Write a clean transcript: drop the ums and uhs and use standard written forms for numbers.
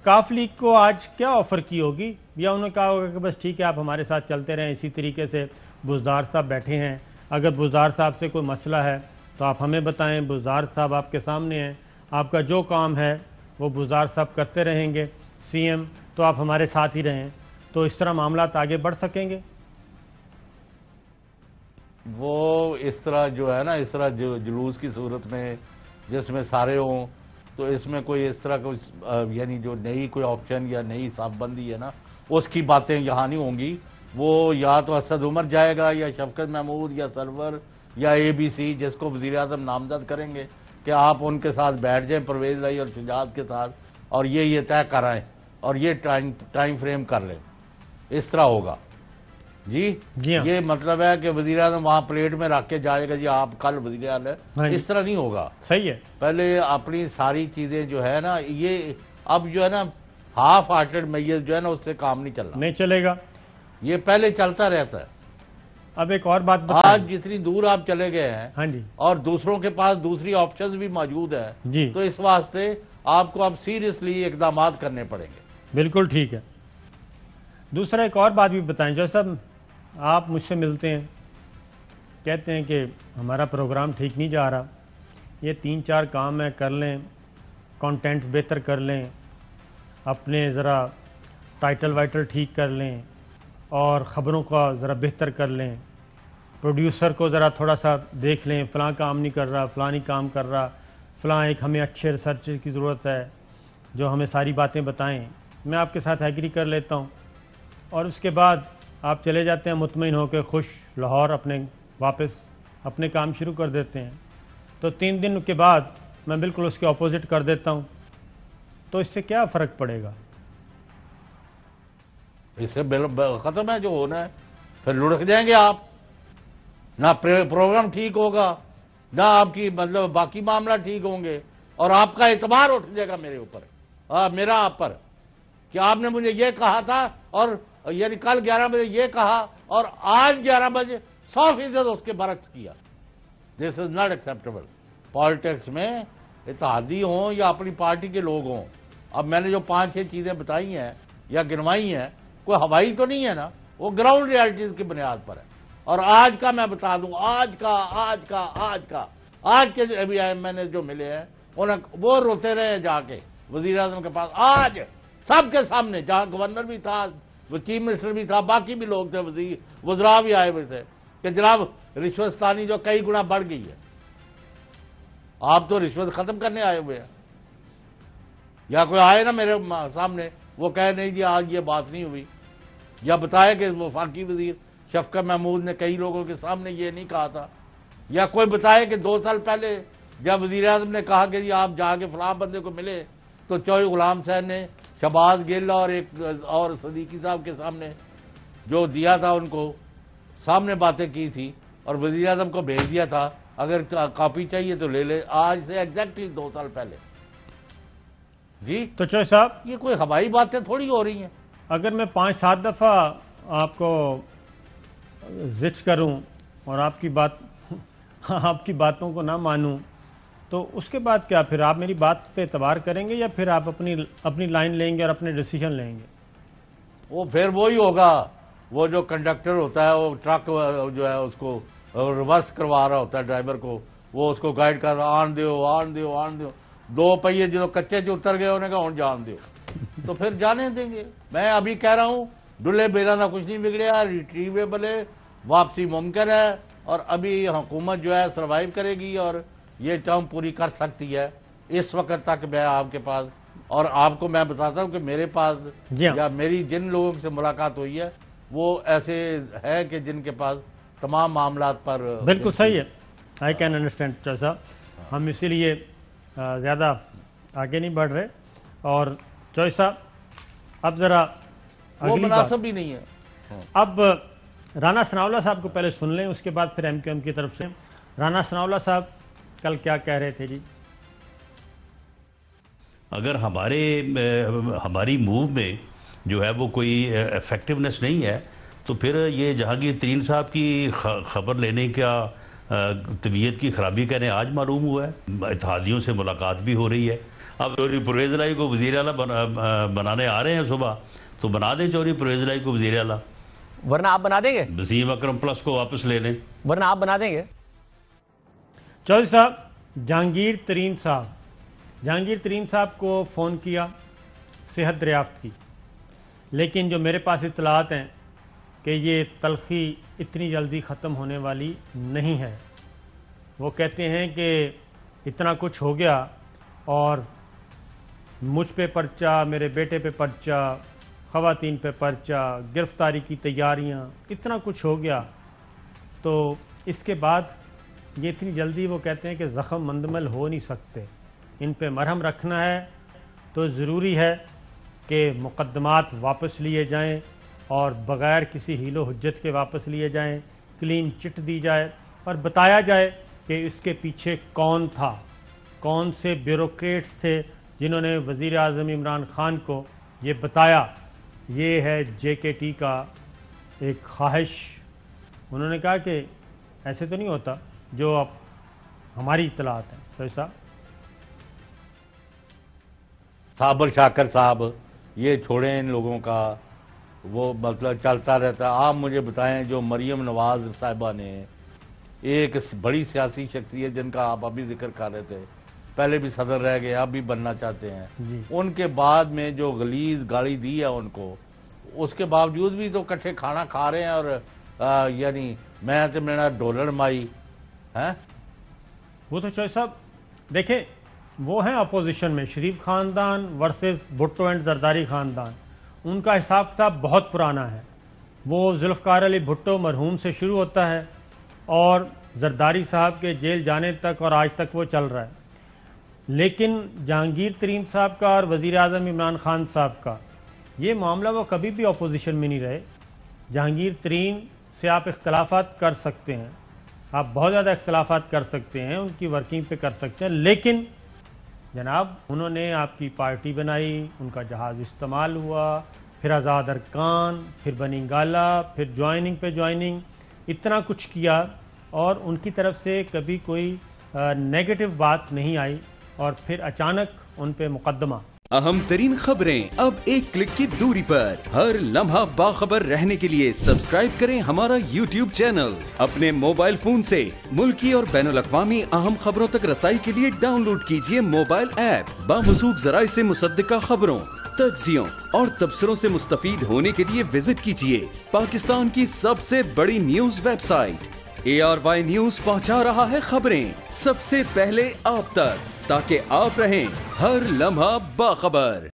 کاف لیگ کو آج کیا آفر کی ہوگی، یا انہوں نے کہا ہوگا کہ بس ٹھیک ہے آپ ہمارے ساتھ چلتے رہیں، اسی طریقے سے بزدار صاحب بیٹھے ہیں، اگر بزدار صاحب سے کوئی مسئلہ ہے تو آپ ہمیں بتائیں، بزدار صاحب آپ کے سامنے ہیں، آپ کا جو کام ہے وہ بزدار صاحب کرتے رہیں گے، سی ایم تو آپ ہمارے ساتھ ہی رہیں، تو اس طرح معاملات آگے بڑھ سکیں گے؟ وہ اس طرح جو ہے نا، اس طرح جو جلوس کی صورت میں جس میں سارے ہوں، تو اس میں کوئی اس طرح یعنی جو نئی کوئی آپشن یا نئی صاف بندی ہے نا، اس کی باتیں یہاں نہیں ہوں گی۔ وہ یا تو اسد عمر جائے گا، یا شفقت محمود، یا سرور، یا اے بی سی، جس کو وزیر اعظم نامزد کریں گے کہ آپ ان کے ساتھ بیٹھ جائیں، پرویز لائی اور شجاعت کے ساتھ، اور یہ طے کرائیں اور یہ ٹائم فریم کر لیں، اس طرح ہوگا۔ جی ہاں، یہ مطلب ہے کہ وزیر اعظم وہاں پلیٹ میں رکھ کے جائے گا، جی آپ کل وزیر اعظم ہے، اس طرح نہیں ہوگا۔ صحیح ہے، پہلے اپنی ساری چیزیں جو ہے نا، یہ اب جو ہے نا ہاف ہارٹڈ میز جو ہے نا، اس سے کام نہیں چلنا، نہیں چلے گا۔ یہ پہلے چلتا رہتا ہے۔ اب ایک اور بات بتائیں، آج جتنی دور آپ چلے گئے ہیں، ہاں جی اور دوسروں کے پاس دوسری آپشنز بھی موجود ہے، جی، تو اس واسطے آپ کو اب سیریسلی اقدامات کرنے پڑیں گے۔ بالکل ٹھیک ہے۔ دوسرا ایک اور بات بھی بتائیں، جو صاحب آپ مجھ سے ملتے ہیں، کہتے ہیں کہ ہمارا پروگرام ٹھیک نہیں جا رہا، یہ 3-4 کام ہے کر لیں، کانٹینٹس بہتر کر لیں، اپنے ذرا ٹائٹل وائٹل ٹھیک کر لیں، اور خبروں کا ذرا بہتر کر لیں، پروڈیوسر کو ذرا تھوڑا سا دیکھ لیں، فلاں کام نہیں کر رہا، فلاں نہیں کام کر رہا، فلاں ایک ہمیں اچھے ریسرچر کی ضرورت ہے جو ہمیں ساری باتیں بتائیں۔ میں آپ کے ساتھ ایگری کر لیتا ہوں، اور اس کے بعد آپ چلے جاتے ہیں مطمئن ہو کے، خوش، لاہور اپنے واپس اپنے کام شروع کر دیتے ہیں۔ تو 3 دن کے بعد میں بالکل اس کے اپوزٹ کر دیتا ہوں، تو اس سے کیا فرق پڑے گا؟ اس سے ختم ہے جو ہونا ہے، پھر لڑک جائیں گے آپ، نہ پروگرام ٹھیک ہوگا، نہ آپ کی مطلب باقی معاملہ ٹھیک ہوں گے، اور آپ کا اعتبار اٹھ جائے گا میرے اوپر، میرا آپ پر، کہ آپ نے مجھے یہ کہا تھا، اور یعنی کل 11 بجے یہ کہا اور آج 11 بجے 100% اس کے برعکس کیا۔ دس از ناٹ ایکسیپٹیبل۔ پالیٹکس میں اتحادی ہوں یا اپنی پارٹی کے لوگ ہوں، اب میں نے جو 5-6 چیزیں بتائی ہیں یا گنوائی ہیں، کوئی ہوائی تو نہیں ہے نا، وہ گراؤنڈ ریالٹیز کی بنیاد پر ہے۔ اور آج کا میں بتا دوں، آج کے ابھی میں نے جو ملے ہیں، وہ روتے رہے جا کے وزیر اعظم کے پاس، آج سب کے سامنے، جہاں گورنر بھی تھا، چیف منسٹر بھی تھا، باقی بھی لوگ تھے، وزراء بھی آئے ہوئے تھے، کہ جناب رشوتستانی جو کئی گنا بڑھ گئی ہے، آپ تو رشوت ختم کرنے آئے ہوئے ہیں۔ یا کوئی آئے نا میرے سامنے، وہ کہے نہیں جی آج یہ بات نہیں ہوئی، یا بتائے کہ وفاقی وزیر شفقت محمود نے کئی لوگوں کے سامنے یہ نہیں کہا تھا، یا کوئی بتائے کہ 2 سال پہلے جب وزیر اعظم نے کہا کہ جی آپ جا کے فلاں بندے کو ملے، تو چوہے غلام صاحب نے شہباز گل اور ایک اور صدیقی صاحب کے سامنے جو دیا تھا، ان کو سامنے باتیں کی تھی، اور وزیر اعظم کو بھیج دیا تھا، اگر کاپی چاہیے تو لے لے، آج سے ایگزیکٹلی 2 سال پہلے۔ جی تو چوہے صاحب، یہ کوئی ہوائی باتیں تھوڑی ہو رہی ہیں۔ اگر میں 5-7 دفعہ آپ کو زچ کروں اور آپ کی باتوں کو نہ مانوں، تو اس کے بعد کیا؟ پھر آپ میری بات پہ اعتبار کریں گے، یا پھر آپ اپنی لائن لیں گے اور اپنے ڈیسیجن لیں گے؟ وہ پھر وہی ہوگا، وہ جو کنڈکٹر ہوتا ہے، وہ ٹرک جو ہے اس کو ریورس کروا رہا ہوتا ہے ڈرائیور کو، وہ اس کو گائیڈ کر رہا، آن دیو، 2 پہیے جو کچے جو اتر گئے انہیں کہا جان دیو، تو پھر جانے دیں گے۔ میں ابھی کہہ رہا ہوں، ڈلے بیرانہ کچھ نہیں بگڑیا، ریٹریویبل ہے، واپسی ممکن ہے، اور ابھی حکومت جو ہے سروائیو کرے گی اور یہ ٹرم پوری کر سکتی ہے۔ اس وقت تک میں آپ کے پاس، اور آپ کو میں بتاتا ہوں کہ میرے پاس یا میری جن لوگوں سے ملاقات ہوئی ہے، وہ ایسے ہے کہ جن کے پاس تمام معاملات پر بالکل صحیح ہے۔ آئی کین انڈرسٹینڈ چوہے صاحب، ہم اسی لیے زیادہ آگے نہیں بڑھ رہے۔ اور چوہے صاحب، اب ذرا وہ مناسب بھی نہیں ہے۔ اب رانا ثناءاللہ صاحب کو پہلے سن لیں، اس کے بعد پھر ایم کیو ایم کی طرف سے رانا ثناءاللہ صاحب کل کیا کہہ رہے تھے؟ جی، اگر ہماری موو میں جو ہے وہ کوئی ایفیکٹونیس نہیں ہے، تو پھر یہ جہانگیر ترین صاحب کی خبر لینے کا طبیعت کی خرابی کہنے آج معلوم ہوا ہے۔ اتحادیوں سے ملاقات بھی ہو رہی ہے، اب چوری پرویز الہی کو وزیر اعلیٰ بنانے آ رہے ہیں صبح، تو بنا دیں چوری پرویز الہی کو وزیر اعلیٰ، ورنہ آپ بنا دیں گے؟ وسیم اکرم پلس کو واپس لے لیں، ورنہ آپ بنا دیں گے؟ چودھری صاحب، جہانگیر ترین صاحب کو فون کیا، صحت دریافت کی، لیکن جو میرے پاس اطلاعات ہیں کہ یہ تلخی اتنی جلدی ختم ہونے والی نہیں ہے۔ وہ کہتے ہیں کہ اتنا کچھ ہو گیا اور مجھ پہ پرچہ، میرے بیٹے پہ پرچہ، خواتین پہ پرچہ، گرفتاری کی تیاریاں، اتنا کچھ ہو گیا، تو اس کے بعد یہ اتنی جلدی وہ کہتے ہیں کہ زخم مندمل ہو نہیں سکتے، ان پہ مرہم رکھنا ہے تو ضروری ہے کہ مقدمات واپس لیے جائیں اور بغیر کسی حیل و حجت کے واپس لیے جائیں، کلین چٹ دی جائے اور بتایا جائے کہ اس کے پیچھے کون تھا، کون سے بیوروکریٹس تھے جنہوں نے وزیر اعظم عمران خان کو یہ بتایا۔ یہ ہے جے کے ٹی کا ایک خواہش۔ انہوں نے کہا کہ ایسے تو نہیں ہوتا جو اب ہماری اطلاعات ہیں۔ تو ایسا صابر شاکر صاحب، یہ چھوڑیں ان لوگوں کا، وہ مطلب چلتا رہتا ہے۔ آپ مجھے بتائیں، جو مریم نواز صاحبہ نے، ایک بڑی سیاسی شخصیت جن کا آپ ابھی ذکر کر رہے تھے، پہلے بھی صدر رہ گئے، اب بھی بننا چاہتے ہیں، ان کے بعد میں جو غلیظ گالی دی ہے ان کو، اس کے باوجود بھی تو کٹھے کھانا کھا رہے ہیں، اور یعنی میں تو میرا ڈالر مائی ہے۔ وہ تو چوہدری صاحب دیکھیں، وہ ہیں اپوزیشن میں، شریف خاندان ورسز بھٹو اینڈ زرداری خاندان، ان کا حساب کتاب بہت پرانا ہے۔ وہ ذوالفقار علی بھٹو مرحوم سے شروع ہوتا ہے اور زرداری صاحب کے جیل جانے تک اور آج تک وہ چل رہا ہے۔ لیکن جہانگیر ترین صاحب کا اور وزیر اعظم عمران خان صاحب کا یہ معاملہ، وہ کبھی بھی اپوزیشن میں نہیں رہے۔ جہانگیر ترین سے آپ اختلافات کر سکتے ہیں، آپ بہت زیادہ اختلافات کر سکتے ہیں، ان کی ورکنگ پہ کر سکتے ہیں، لیکن جناب انہوں نے آپ کی پارٹی بنائی، ان کا جہاز استعمال ہوا، پھر آزاد ارکان، پھر بنی گالا، پھر جوائننگ پہ جوائننگ، اتنا کچھ کیا اور ان کی طرف سے کبھی کوئی نیگیٹو بات نہیں آئی، اور پھر اچانک ان پہ مقدمہ۔ اہم ترین خبریں اب ایک کلک کی دوری پر، ہر لمحہ باخبر رہنے کے لیے سبسکرائب کریں ہمارا یوٹیوب چینل۔ اپنے موبائل فون سے ملکی اور بین الاقوامی اہم خبروں تک رسائی کے لیے ڈاؤن لوڈ کیجیے موبائل ایپ۔ باموثوق ذرائع سے مصدقہ خبروں، تجزیوں اور تبصروں سے مستفید ہونے کے لیے وزٹ کیجیے پاکستان کی سب سے بڑی news website ARY news. پہنچا رہا ہے خبریں سب سے پہلے آپ تک، تاکہ آپ رہیں ہر لمحہ باخبر۔